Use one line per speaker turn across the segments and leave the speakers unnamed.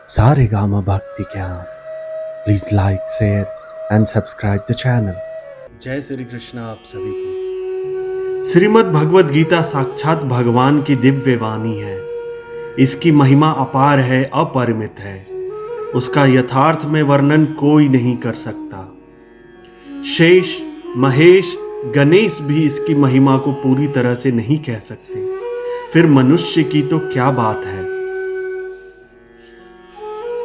सारेगामा भक्ति ज्ञान। Please like, share and subscribe the channel.
जय श्री कृष्ण आप सभी को। श्रीमद् भगवद गीता साक्षात भगवान की दिव्य वाणी है। इसकी महिमा अपार है, अपरिमित है। उसका यथार्थ में वर्णन कोई नहीं कर सकता। शेष, महेश, गणेश भी इसकी महिमा को पूरी तरह से नहीं कह सकते, फिर मनुष्य की तो क्या बात है।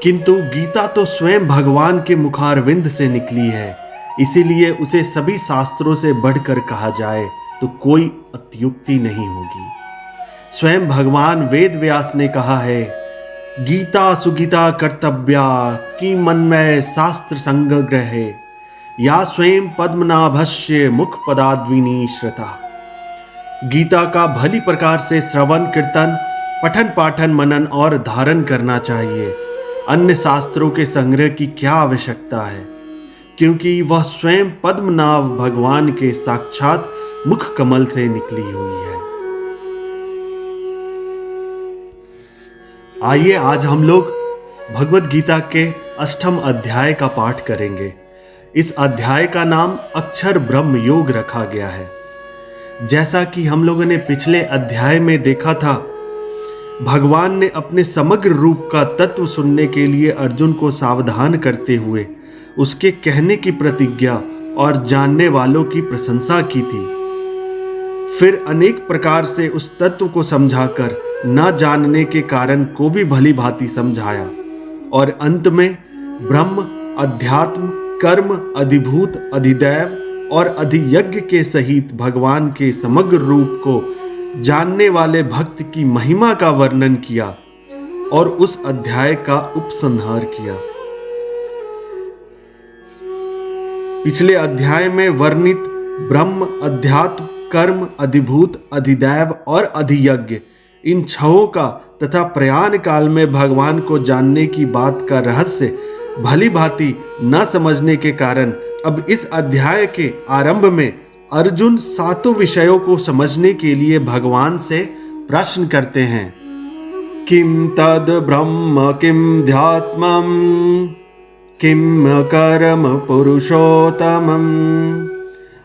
किंतु गीता तो स्वयं भगवान के मुखारविंद से निकली है, इसीलिए उसे सभी शास्त्रों से बढ़कर कहा जाए तो कोई अत्युक्ति नहीं होगी। स्वयं भगवान वेद व्यास ने कहा है, गीता सुगीता कर्तव्या की मन में शास्त्र संग्रह है, या स्वयं पद्मनाभस्य मुख पदाद्विनी श्रुता। गीता का भली प्रकार से श्रवण कीर्तन, पठन पाठन, मनन और धारण करना चाहिए। अन्य शास्त्रों के संग्रह की क्या आवश्यकता है, क्योंकि वह स्वयं पद्मनाभ भगवान के साक्षात मुख कमल से निकली हुई है। आइए आज हम लोग भगवद गीता के 8वें अध्याय का पाठ करेंगे। इस अध्याय का नाम अक्षर ब्रह्म योग रखा गया है। जैसा कि हम लोगों ने पिछले अध्याय में देखा था, भगवान ने अपने समग्र रूप का तत्व सुनने के लिए अर्जुन को सावधान करते हुए उसके कहने की प्रतिज्ञा और जानने वालों की प्रशंसा की थी। फिर अनेक प्रकार से उस तत्व को समझाकर न जानने के कारण को भी भली भांति समझाया, और अंत में ब्रह्म, अध्यात्म, कर्म, अधिभूत, अधिदैव और अधियज्ञ के सहित भगवान के समग्र रूप को जानने वाले भक्त की महिमा का वर्णन किया और उस अध्याय का उपसंहार किया। पिछले अध्याय में वर्णित ब्रह्म, अध्यात्म, कर्म, अधिभूत, अधिदैव और अधियज्ञ, इन छहों का तथा प्रयाण काल में भगवान को जानने की बात का रहस्य भली भांति न समझने के कारण अब इस अध्याय के आरंभ में अर्जुन सातों विषयों को समझने के लिए भगवान से प्रश्न करते हैं। किम तद ब्रह्म किम ध्यात्मम किम कर्म पुरुषोत्तमम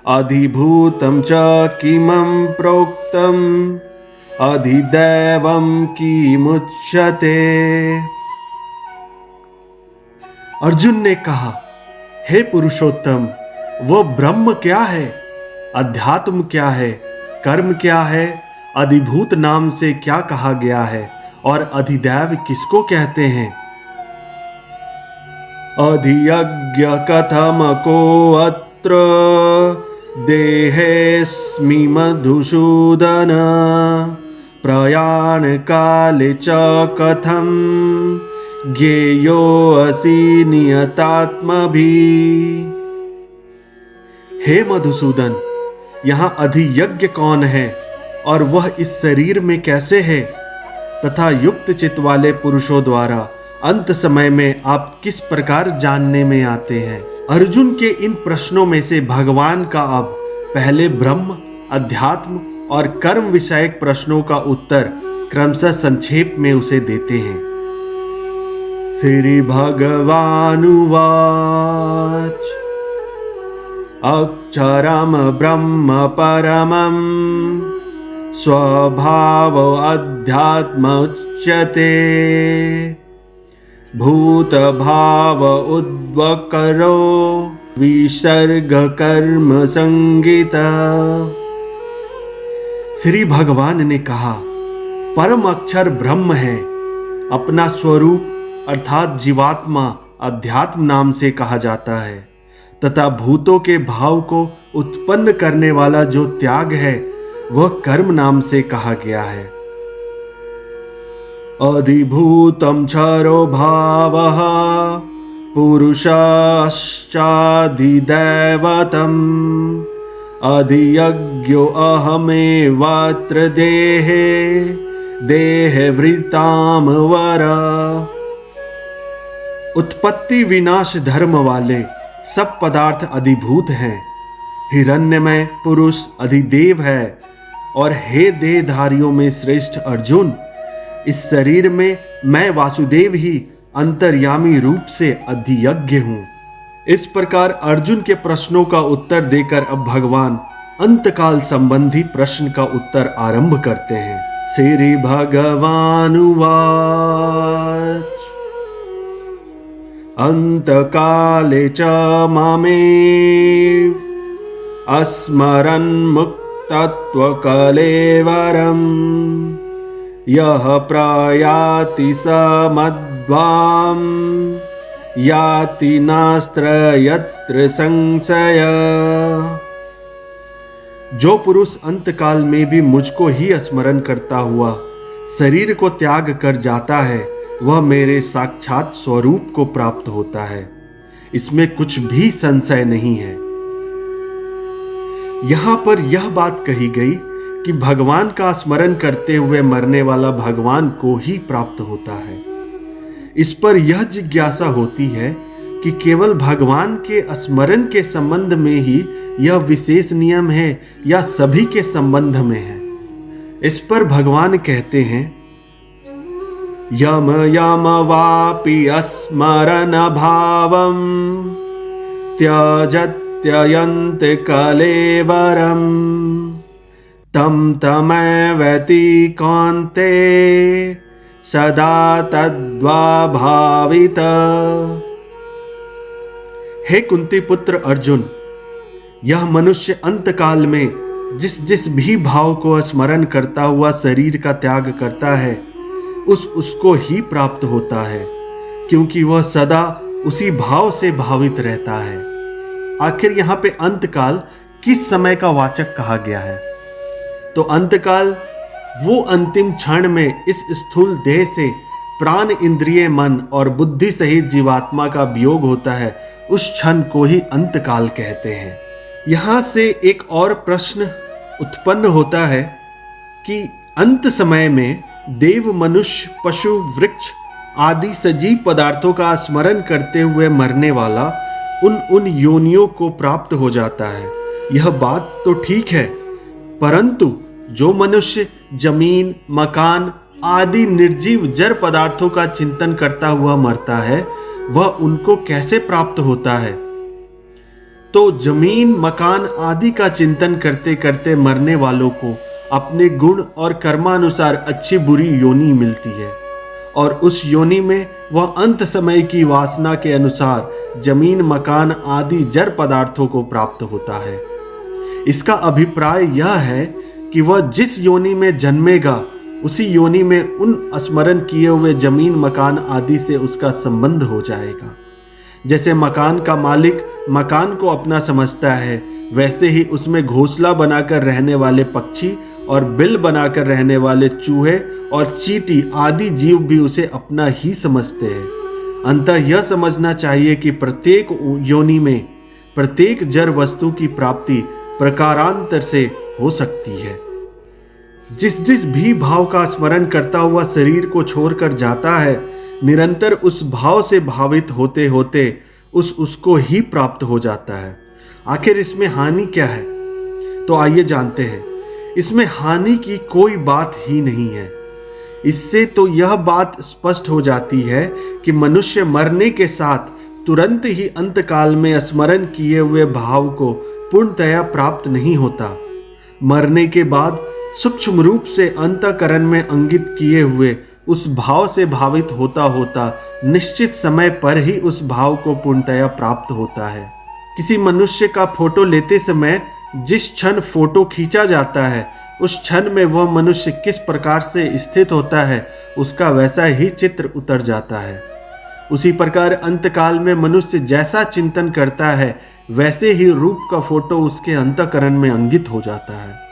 अधिभूतम च किमं प्रोक्तम अधिदैवम किमुच्यते। अर्जुन ने कहा, हे पुरुषोत्तम, वो ब्रह्म क्या है, अध्यात्म क्या है, कर्म क्या है, अधिभूत नाम से क्या कहा गया है, और अधिदैव किसको कहते हैं। अधियज्ञ कथम को अत्र देहेस्मि मधुसूदन प्रयाण काले च कथम ज्ञेयो असि नियतात्मभि। हे मधुसूदन, यहाँ अधियज्ञ कौन है और वह इस शरीर में कैसे है, तथा युक्त चित्त वाले पुरुषों द्वारा अंत समय में आप किस प्रकार जानने में आते हैं। अर्जुन के इन प्रश्नों में से भगवान का अब पहले ब्रह्म, अध्यात्म और कर्म विषयक प्रश्नों का उत्तर क्रमशः संक्षेप में उसे देते हैं। श्री भगवानुवाच अक्षरम ब्रह्म परमं स्वभाव अध्यात्म उच्यते भूत भाव उद्वकरो विसर्ग कर्म संगीता। श्री भगवान ने कहा, परम अक्षर ब्रह्म है। अपना स्वरूप अर्थात जीवात्मा अध्यात्म नाम से कहा जाता है, तथा भूतों के भाव को उत्पन्न करने वाला जो त्याग है वह कर्म नाम से कहा गया है। अधिभूतम क्षरो भावः पुरुषश्चाधिदैवतम् अधियज्ञो अहमेवात्र देहवृताम वरा। उत्पत्ति विनाश धर्म वाले सब पदार्थ अधिभूत हैं। हिरण्यमय पुरुष अधिदेव है, और हे देहधारियों में श्रेष्ठ अर्जुन, इस शरीर में मैं वासुदेव ही अंतर्यामी रूप से अधियज्ञ हूं। इस प्रकार अर्जुन के प्रश्नों का उत्तर देकर अब भगवान अंतकाल संबंधी प्रश्न का उत्तर आरंभ करते हैं। श्री भगवानुवाच अंतकाले च मामेव अस्मरन् मुक्तत्वकलेवरम् यः प्रयाति स मद्वां याति नास्त्र यत्र संशय। जो पुरुष अंतकाल में भी मुझको ही स्मरण करता हुआ शरीर को त्याग कर जाता है वह मेरे साक्षात स्वरूप को प्राप्त होता है, इसमें कुछ भी संशय नहीं है। यहां पर यह बात कही गई कि भगवान का स्मरण करते हुए मरने वाला भगवान को ही प्राप्त होता है। इस पर यह जिज्ञासा होती है कि केवल भगवान के स्मरण के संबंध में ही यह विशेष नियम है या सभी के संबंध में है। इस पर भगवान कहते हैं यम यम वापि स्मरण भावम त्यजत्ययन्त कलेवरम तम तमैवति कान्ते सदा तद्भावित। हे कुंती पुत्र अर्जुन, यह मनुष्य अंतकाल में जिस जिस भी भाव को स्मरण करता हुआ शरीर का त्याग करता है उसको ही प्राप्त होता है, क्योंकि वह सदा उसी भाव से भावित रहता है। आखिर यहाँ पे अंतकाल किस समय का वाचक कहा गया है? तो अंतकाल वो अंतिम क्षण में इस स्थूल देह से प्राण, इंद्रिय, मन और बुद्धि सहित जीवात्मा का वियोग होता है, उस क्षण को ही अंतकाल कहते हैं। यहां से एक और प्रश्न उत्पन्न होता है कि अंत समय में देव, मनुष्य, पशु, वृक्ष आदि सजीव पदार्थों का स्मरण करते हुए मरने वाला उन योनियों को प्राप्त हो जाता है। यह बात तो ठीक है, परंतु जो मनुष्य जमीन, मकान आदि निर्जीव जड़ पदार्थों का चिंतन करता हुआ मरता है वह उनको कैसे प्राप्त होता है? तो जमीन, मकान आदि का चिंतन करते करते मरने वालों को अपने गुण और कर्मानुसार अच्छी बुरी योनि मिलती है और उस योनि में वह अंत समय की वासना के अनुसार जमीन, मकान आदि जड़ पदार्थों को प्राप्त होता है। इसका अभिप्राय यह है कि वह जिस योनि में जन्मेगा उसी योनि में उन स्मरण किए हुए जमीन, मकान आदि से उसका संबंध हो जाएगा। जैसे मकान का मालिक मकान को अपना समझता है, वैसे ही उसमें घोंसला बनाकर रहने वाले पक्षी और बिल बनाकर रहने वाले चूहे और चींटी आदि जीव भी उसे अपना ही समझते हैं। अंततः यह समझना चाहिए कि प्रत्येक योनि में प्रत्येक जड़ वस्तु की प्राप्ति प्रकारांतर से हो सकती है। जिस जिस भी भाव का स्मरण करता हुआ शरीर को छोड़कर जाता है, निरंतर उस भाव से भावित होते होते उसको ही प्राप्त हो जाता है। आखिर इसमें हानि क्या है? तो आइए जानते हैं। इसमें हानि की कोई बात ही नहीं है। इससे तो यह बात स्पष्ट हो जाती है कि मनुष्य मरने के साथ तुरंत ही अंतकाल में स्मरण किए हुए भाव को पूर्णतया प्राप्त नहीं होता। मरने के बाद सूक्ष्म रूप से अंतःकरण में अंकित किए हुए उस भाव से भावित होता होता निश्चित समय पर ही उस भाव को पूर्णतया प्राप्त होता है। किसी मनुष्य का फोटो लेते समय जिस क्षण फोटो खींचा जाता है उस क्षण में वह मनुष्य किस प्रकार से स्थित होता है उसका वैसा ही चित्र उतर जाता है। उसी प्रकार अंतकाल में मनुष्य जैसा चिंतन करता है वैसे ही रूप का फोटो उसके अंतःकरण में अंकित हो जाता है।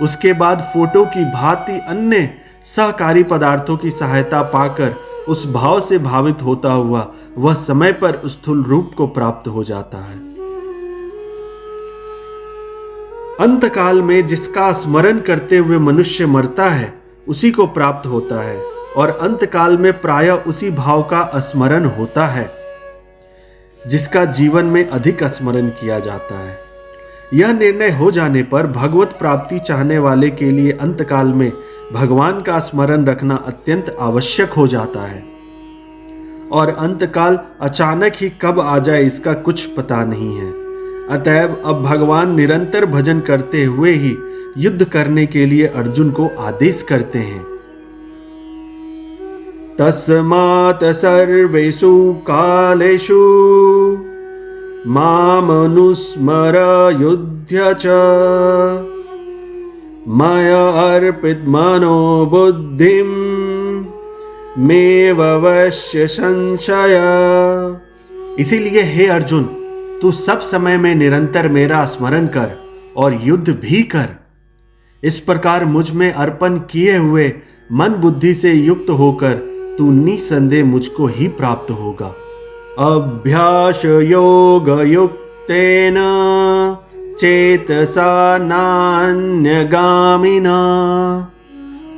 उसके बाद फोटो की भांति अन्य सहकारी पदार्थों की सहायता पाकर उस भाव से भावित होता हुआ वह समय पर स्थूल रूप को प्राप्त हो जाता है। अंतकाल में जिसका स्मरण करते हुए मनुष्य मरता है उसी को प्राप्त होता है और अंतकाल में प्रायः उसी भाव का स्मरण होता है जिसका जीवन में अधिक स्मरण किया जाता है। यह निर्णय हो जाने पर भगवत प्राप्ति चाहने वाले के लिए अंतकाल में भगवान का स्मरण रखना अत्यंत आवश्यक हो जाता है। और अंतकाल अचानक ही कब आ जाए इसका कुछ पता नहीं है। अतएव अब भगवान निरंतर भजन करते हुए ही युद्ध करने के लिए अर्जुन को आदेश करते हैं। तस्मात् सर्वेषु कालेषु मामनुस्मर युध्य च मया अर्पित मनो बुद्धिम मे वश्य संशय। इसीलिए हे अर्जुन, तू सब समय में निरंतर मेरा स्मरण कर और युद्ध भी कर। इस प्रकार मुझ में अर्पण किए हुए मन बुद्धि से युक्त होकर तू निसंदेह मुझको ही प्राप्त होगा। अभ्यास योग युक्तेन चेतसा नान्यगामिना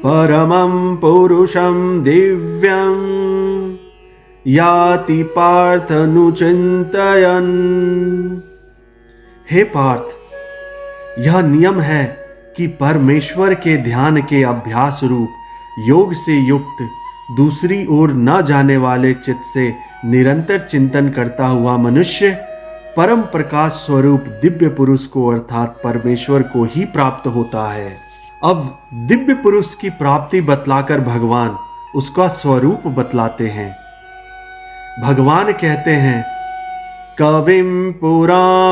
परमं पुरुषं दिव्यं याति पार्थ नुचिंतयन्। हे पार्थ, यह नियम है कि परमेश्वर के ध्यान के अभ्यास रूप योग से युक्त दूसरी ओर न जाने वाले चित्त से निरंतर चिंतन करता हुआ मनुष्य परम प्रकाश स्वरूप दिव्य पुरुष को अर्थात परमेश्वर को ही प्राप्त होता है। अब दिव्य पुरुष की प्राप्ति बतलाकर भगवान उसका स्वरूप बतलाते हैं। भगवान कहते हैं, कविं पुरामनुशासिता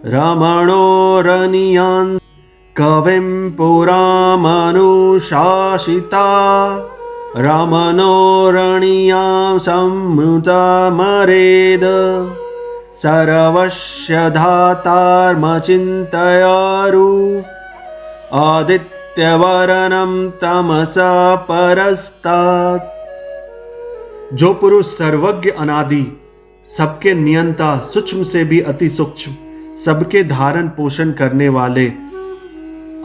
रमणोरनियान् कविं पुरामनुशासिता रमणोरणीयां संमृतमरेद सर्वस्य धातार्मचिन्तयारु आदित्यवर्णं तमसा परस्तात्। जो पुरुष सर्वज्ञ अनादि, सबके नियंता, सूक्ष्म से भी अति सूक्ष्म, सबके धारण पोषण करने वाले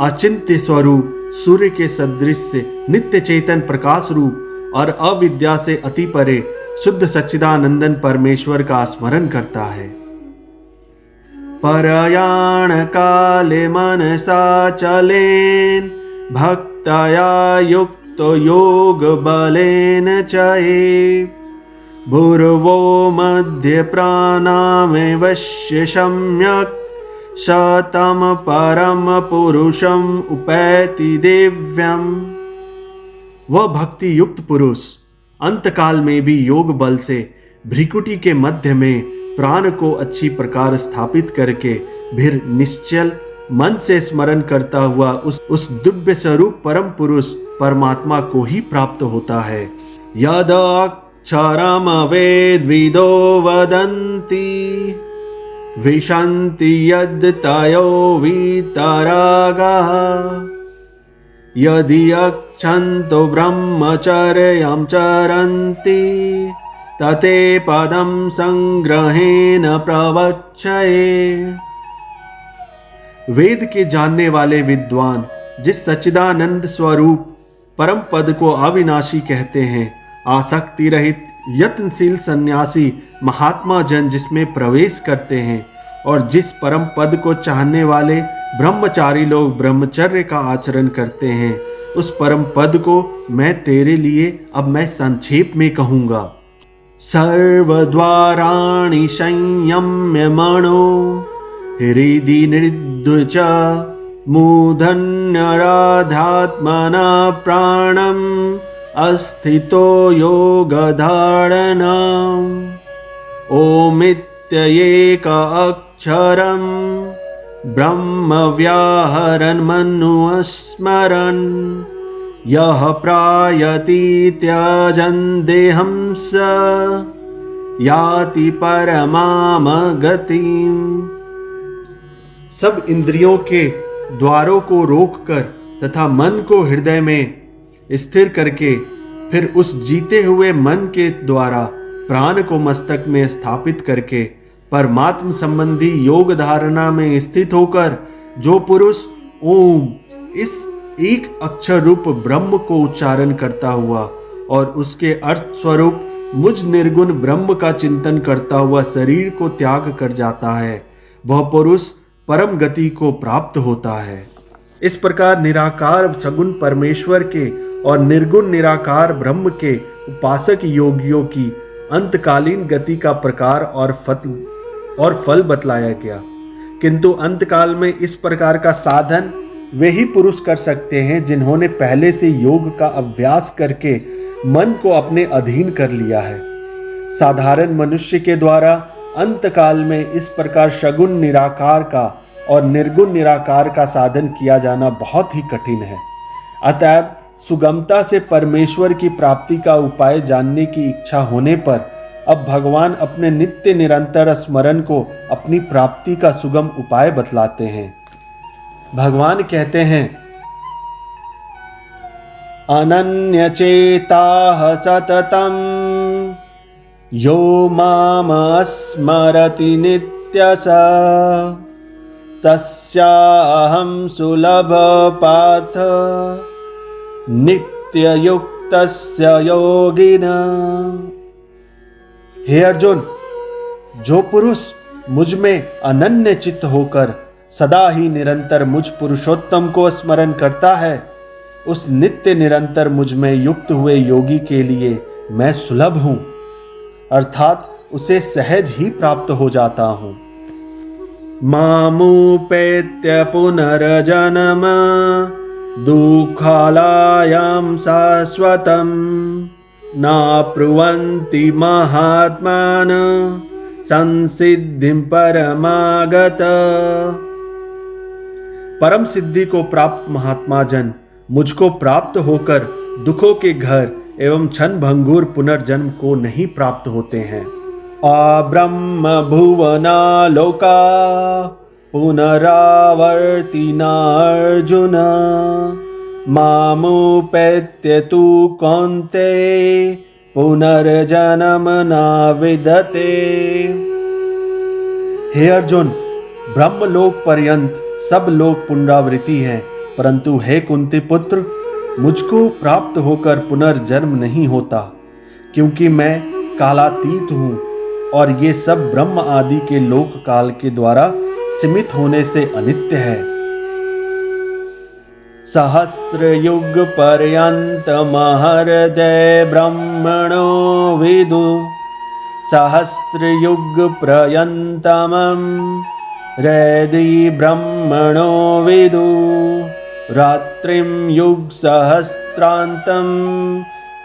अचिंत्य स्वरूप सूर्य के सदृश से नित्य चेतन प्रकाश रूप और अविद्या से अति परे शुद्ध सच्चिदानंदन परमेश्वर का स्मरण करता है। परयाण काले मनसा चलेन भक्तया युक्तो योग बलेन चैव भूर्वो मध्य प्राणामेवश्य सम्यक् शतम परम पुरुषम उपैति दिव्यम। वह भक्ति युक्त पुरुष अंतकाल में भी योग बल से भ्रिकुटी के मध्य में प्राण को अच्छी प्रकार स्थापित करके फिर निश्चल मन से स्मरण करता हुआ उस दिव्य स्वरूप परम पुरुष परमात्मा को ही प्राप्त होता है। यद अक्षरम वेदविदो वदन्ति विशन्ति यद् तयो वीतरागाः यदि अक्षन्तो ब्रह्मचर्यं चरन्ति तते पदं संग्रहेण प्रवक्षये। वेद के जानने वाले विद्वान जिस सच्चिदानंद स्वरूप परम पद को अविनाशी कहते हैं, आसक्ति रहित यत्नशील सन्यासी महात्मा जन जिसमें प्रवेश करते हैं और जिस परम पद को चाहने वाले ब्रह्मचारी लोग ब्रह्मचर्य का आचरण करते हैं, उस परम पद को मैं तेरे लिए अब मैं संक्षेप में कहूंगा। सर्वद्वाराणि संयम्य मनो हृदि निरुद्ध च मूढन्यराधात्मना प्राणम् अस्थितो योगधारणम् ओमित्येक अक्षरं ब्रह्म व्याहरन् मनुस्मरन् यः प्रायति त्यजन् देहं स याति परमाम गतिम्। सब इंद्रियों के द्वारों को रोककर तथा मन को हृदय में स्थिर करके फिर उस जीते हुए मन के द्वारा प्राण को मस्तक में स्थापित करके परमात्म संबंधी योग धारणा में स्थित होकर जो पुरुष ओम इस एक अक्षर रूप ब्रह्म को उच्चारण करता हुआ और उसके अर्थ स्वरूप मुझ निर्गुण ब्रह्म का चिंतन करता हुआ शरीर को त्याग कर जाता है, वह पुरुष परम गति को प्राप्त होता है। इस प्रकार निराकार सगुण परमेश्वर के और निर्गुण निराकार ब्रह्म के उपासक योगियों की अंतकालीन गति का प्रकार और फल बतलाया गया। किंतु अंतकाल में इस प्रकार का साधन वे ही पुरुष कर सकते हैं जिन्होंने पहले से योग का अभ्यास करके मन को अपने अधीन कर लिया है। साधारण मनुष्य के द्वारा अंतकाल में इस प्रकार सगुण निराकार का और निर्गुण निराकार का साधन किया जाना बहुत ही कठिन है। अतएव सुगमता से परमेश्वर की प्राप्ति का उपाय जानने की इच्छा होने पर अब भगवान अपने नित्य निरंतर स्मरण को अपनी प्राप्ति का सुगम उपाय बतलाते हैं। भगवान कहते हैं, अनन्यचेताः सततं यो माम स्मरति नित्यसा तस्याहं सुलभ पार्थ नित्ययुक्तस्य योगिना। हे अर्जुन, जो पुरुष मुझ में अनन्य चित्त होकर सदा ही निरंतर मुझ पुरुषोत्तम को स्मरण करता है, उस नित्य निरंतर मुझ में युक्त हुए योगी के लिए मैं सुलभ हूं, अर्थात उसे सहज ही प्राप्त हो जाता हूं। मामुपेत्य पुनर्जन्म दुःखालयं शाश्वतं नाप्नुवन्ति महात्मानः संसिद्धिं परमागत। परम सिद्धि को प्राप्त महात्मा जन मुझको प्राप्त होकर दुखों के घर एवं क्षण भंगुर पुनर्जन्म को नहीं प्राप्त होते हैं। अब्रह्म भुवना लोका पुनरावर्तिना अर्जुन मामुपेत्य तु कौन्तेय पुनर्जन्म न विद्यते। हे अर्जुन, ब्रह्मलोक पर्यंत सब लोग पुनरावृत्ति हैं, परंतु हे कुंती पुत्र, मुझको प्राप्त होकर पुनर्जन्म नहीं होता, क्योंकि मैं कालातीत हूं और ये सब ब्रह्म आदि के लोक काल के द्वारा सीमित होने से अनित्य है। सहस्र युग पर्यंत महर्दय ब्रह्मणो विदु सहस्र युग पर्यंतमं हृदि ब्रह्मणो विदु रात्रिं युग सहस्रांतं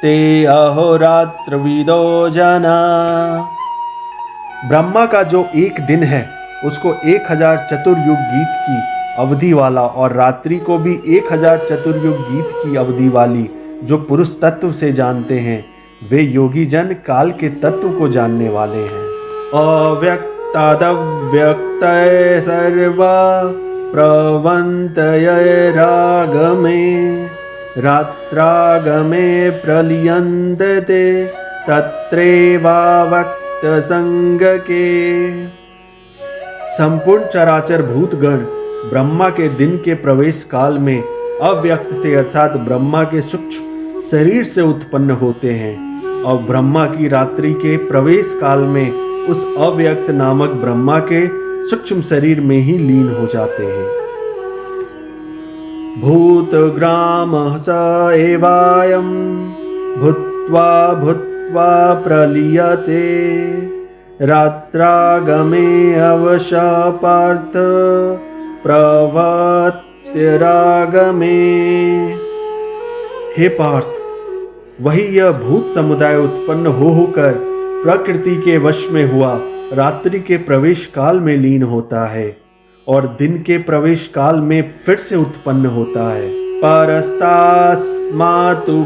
ते अहोरात्र विदो जना। ब्रह्मा का जो एक दिन है उसको 1000 चतुर्युग गीत की अवधि वाला और रात्रि को भी 1000 चतुर्युग गीत की अवधि वाली जो पुरुष तत्व से जानते हैं, वे योगी जन काल के तत्व को जानने वाले हैं। अव्यक्तादव्यक्तये सर्वा प्रवन्तये रागमे रात्रागमे प्रलीयन्ते तत्रैवाव्यक्त संगके। संपूर्ण चराचर भूतगण ब्रह्मा के दिन के प्रवेश काल में अव्यक्त से अर्थात ब्रह्मा के सूक्ष्म शरीर से उत्पन्न होते हैं और ब्रह्मा की रात्रि के प्रवेश काल में उस अव्यक्त नामक ब्रह्मा के सूक्ष्म शरीर में ही लीन हो जाते हैं। भूतग्रामः स एवायं भूत्वा भूत्वा प्रलीयते रात्रागमे अवशः पार्थ प्रवृत्तिरागमे। हे पार्थ, वही यह भूत समुदाय उत्पन्न होकर प्रकृति के वश में हुआ रात्रि के प्रवेश काल में लीन होता है और दिन के प्रवेश काल में फिर से उत्पन्न होता है। परस्तास्मातु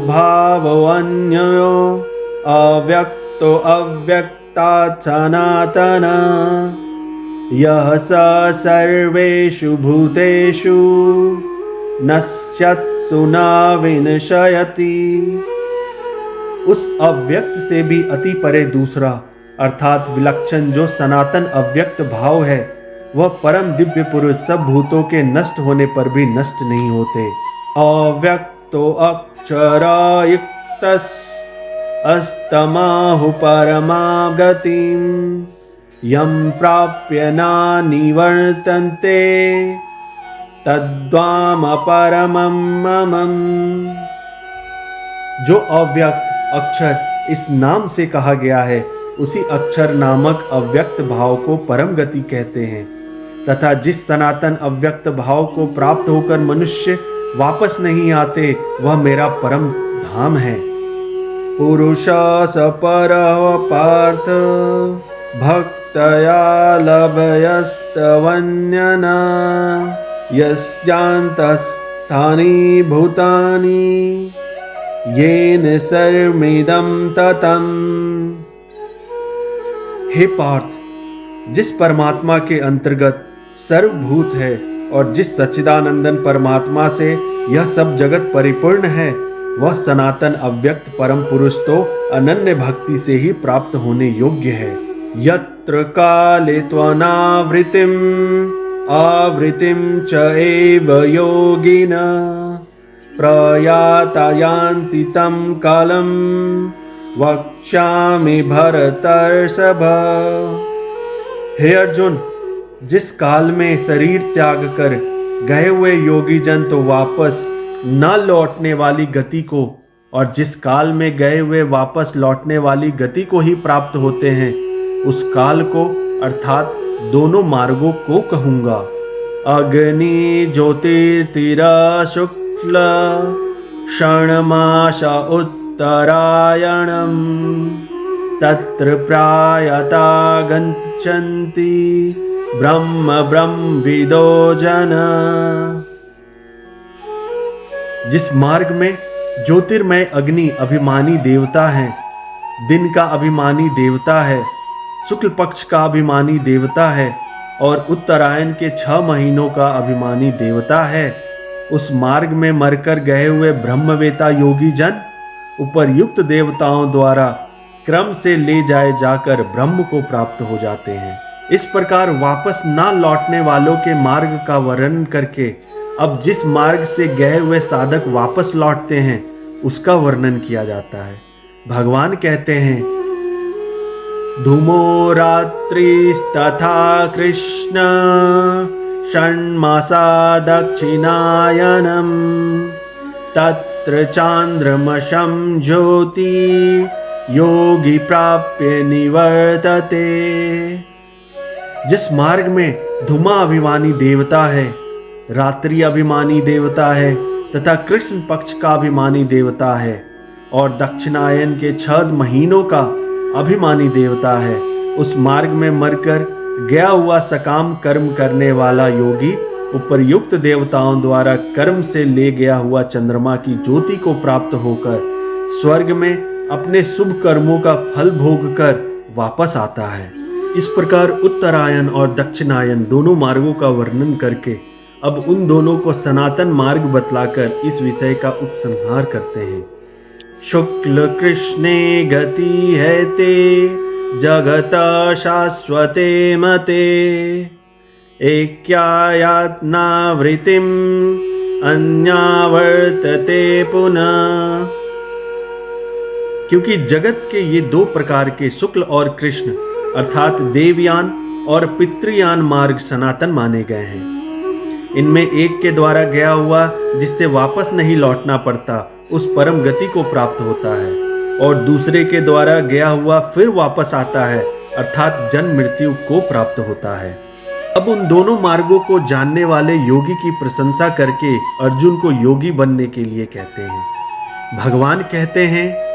भावोऽन्यो अव्यक्तो अव्यक्तात् सनातना यः स सर्वेषु भूतेषु नश्यत्सु न विनश्यति। उस अव्यक्त से भी अति परे दूसरा अर्थात विलक्षण जो सनातन अव्यक्त भाव है, वह परम दिव्य पुरुष सब भूतों के नष्ट होने पर भी नष्ट नहीं होते। अव्यक्तो अक्षरयुक्तस् अस्तमाहु परमां गतिं यं प्राप्य न निवर्तन्ते तद्धाम परमं मम। जो अव्यक्त अक्षर इस नाम से कहा गया है, उसी अक्षर नामक अव्यक्त भाव को परम गति कहते हैं, तथा जिस सनातन अव्यक्त भाव को प्राप्त होकर मनुष्य वापस नहीं आते, वह मेरा परम धाम है। पुरुषा स परः पार्थ भक्तया लभयस्तवन्यना यस्यान्तस्थानि भूतानि येन सर्वमिदं ततम्। हे पार्थ, जिस परमात्मा के अंतर्गत सर्वभूत है और जिस सच्चिदानंदन परमात्मा से यह सब जगत परिपूर्ण है, वह सनातन अव्यक्त परम पुरुष तो अनन्य भक्ति से ही प्राप्त होने योग्य है। यत्र काले त्वनावृतिम आवृतिम च एव योगिनः प्रयाता यान्ति तं कालं वक्ष्यामि भरतर्षभ। हे अर्जुन, जिस काल में शरीर त्याग कर गए हुए योगी जन तो वापस न लौटने वाली गति को, और जिस काल में गए हुए वापस लौटने वाली गति को ही प्राप्त होते हैं, उस काल को अर्थात दोनों मार्गों को कहूंगा। अग्नि ज्योतिर्तिरा शुक्ल षण्मास उत्तरायणम तत्र प्रायता गच्छन्ति ब्रह्मविदो जना। जिस मार्ग में ज्योतिर्मय अग्नि अभिमानी देवता है, दिन का अभिमानी देवता है, शुक्ल पक्ष का अभिमानी देवता है और उत्तरायण के 6 महीनों का अभिमानी देवता है, उस मार्ग में मरकर गए हुए ब्रह्मवेता योगी जन उपर्युक्त देवताओं द्वारा क्रम से ले जाए जाकर ब्रह्म को प्राप्त हो जाते हैं। इस प्रकार वापस ना लौटने वालों के मार्ग का वर्णन करके अब जिस मार्ग से गए हुए साधक वापस लौटते हैं, उसका वर्णन किया जाता है। भगवान कहते हैं, धूमो रात्रिस्तथा कृष्ण षण्मासा दक्षिणायनम तत्र चांद्रमशं ज्योति योगी प्राप्य निवर्तते। जिस मार्ग में धूमा अभिमानी देवता है, रात्रि अभिमानी देवता है तथा कृष्ण पक्ष का अभिमानी देवता है और दक्षिणायन के 6 महीनों का अभिमानी देवता है, उस मार्ग में मरकर गया हुआ सकाम कर्म करने वाला योगी उपर्युक्त देवताओं द्वारा कर्म से ले गया हुआ चंद्रमा की ज्योति को प्राप्त होकर स्वर्ग में अपने शुभ कर्मों का फल भोग कर वापस आता है। इस प्रकार उत्तरायण और दक्षिणायन दोनों मार्गों का वर्णन करके अब उन दोनों को सनातन मार्ग बतलाकर इस विषय का उपसंहार करते हैं। शुक्ल कृष्णे गति है ते जगत शाश्वते मते एक्यायात्नावृतिम अन्यावर्तते पुनः। क्योंकि जगत के ये 2 प्रकार के शुक्ल और कृष्ण अर्थात देवयान और पितृयान मार्ग सनातन माने गए हैं। इनमें एक के द्वारा गया हुआ जिससे वापस नहीं लौटना पड़ता उस परम गति को प्राप्त होता है, और दूसरे के द्वारा गया हुआ फिर वापस आता है अर्थात जन्म मृत्यु को प्राप्त होता है। अब उन दोनों मार्गों को जानने वाले योगी की प्रशंसा करके अर्जुन को योगी बनने के लिए कहते हैं। भगवान कहते हैं,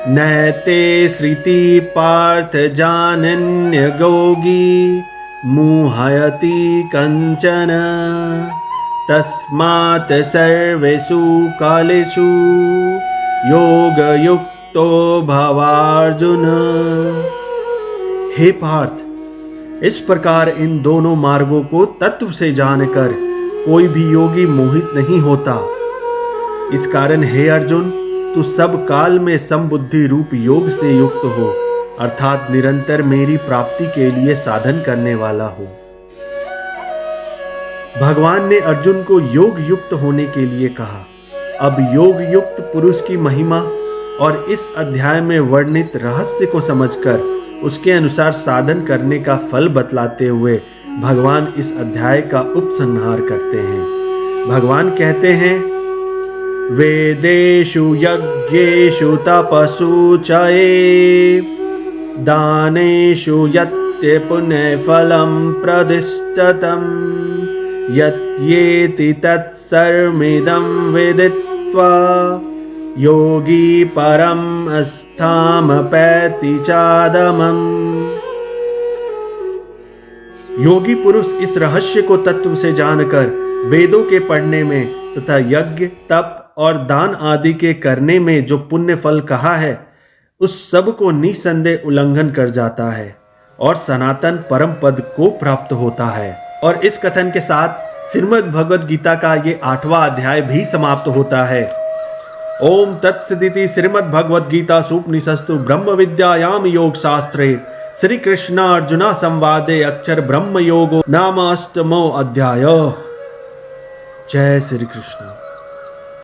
नैते श्रुति पार्थ जानन्य योगी मुह्यति कंचन तस्मात् सर्वेषु कालेषु योग युक्तो भवार्जुन। हे पार्थ, इस प्रकार इन दोनों मार्गों को तत्व से जानकर कोई भी योगी मोहित नहीं होता। इस कारण हे अर्जुन, तू सब काल में समबुद्धि रूप योग से युक्त हो अर्थात निरंतर मेरी प्राप्ति के लिए साधन करने वाला हो। भगवान ने अर्जुन को योग युक्त होने के लिए कहा। अब योग युक्त पुरुष की महिमा और इस अध्याय में वर्णित रहस्य को समझकर उसके अनुसार साधन करने का फल बतलाते हुए भगवान इस अध्याय का उपसंहार करते हैं। भगवान कहते हैं, वेदेषु यज्ञेषु तपसु च एव दानेषु यत्ते पुण्यफलं प्रदिष्टतम् यत्येति तत्सर्वमिदं विदित्वा योगी परम अस्थामपैति चादमम्। योगी पुरुष इस रहस्य को तत्व से जानकर वेदों के पढ़ने में तथा यज्ञ तप और दान आदि के करने में जो पुण्य फल कहा है उस सब को निसंदेह उल्लंघन कर जाता है और सनातन परम पद को प्राप्त होता है। और इस कथन के साथ श्रीमद् भगवद गीता का ये 8वां अध्याय भी समाप्त होता है। ओम तत्सदिति श्रीमद् भगवद गीता उपनिषत्सु ब्रह्म विद्यायाम योग शास्त्रे श्री कृष्ण अर्जुना संवादे अक्षर ब्रह्म योगो नाम 8मो अध्याय। जय श्री कृष्ण।